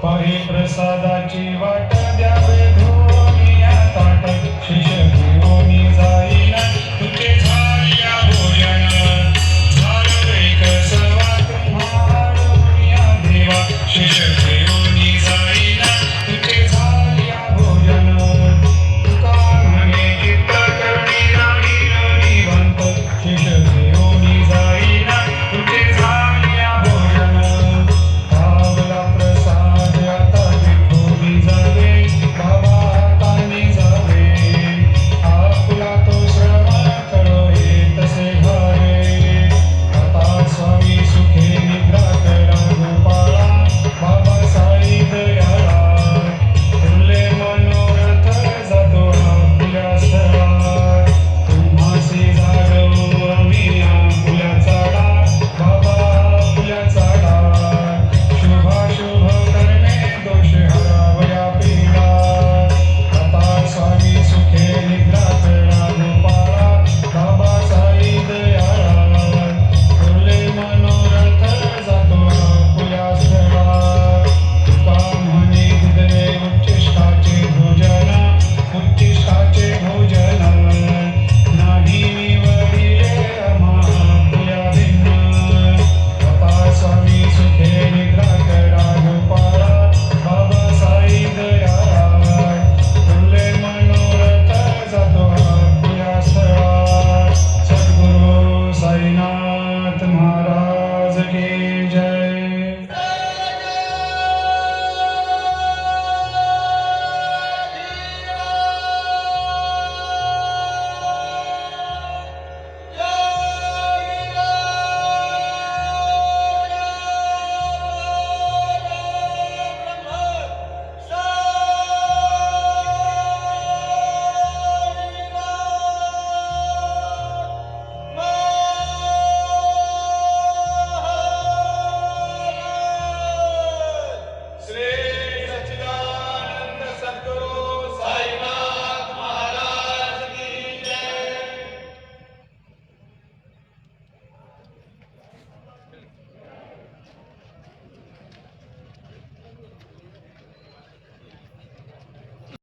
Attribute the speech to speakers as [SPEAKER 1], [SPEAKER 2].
[SPEAKER 1] पाहे प्रसादाची वाट द्यावे धोनिया ताट शिष घेऊनी जाईन तुझे झाल्या भोजन झालं एक सवा तुम्हारुनिया देवा शिष घेऊनी जाईन तुझे झाल्या भोजन तुका म्हणे चित्त करणी राहील निवंत शिष घेऊनी जाईन तुझे झाल्या भोजन पावला प्रसाद आता विठोली जावे बाबा हाताने जावे आपला तो श्रवण करो हे तसे घावे आता स्वामी सुखे निद्रा करा गोपाळा बाबा साई दयाळा फुले मनोरथ जातो आपल्या स्थळा तुम्हासी जागवू आम्ही आपुल्याचा डाळ बाबा आपुल्याचा डाळ शुभाशुभ करणे दोष हरावया पीडा आता स्वामी सुखे निद्रा करा गोपाळा बाबा साई दयाळा फुले मनोरथ जातो आपुल्या स्थळा तुका म्हणे दुधरे उच्चिष्टाचे भोजन उच्चिष्टाचे भोजन नाही निवडिले आम्हा आपुल्या भिन्न आता स्वामी सुखे निद्रा करा गोपाळा बाबा साई दयाळा फुले मनोरथ जातो आपुल्या स्थळा सद्गुरु साईनाथ महाराज की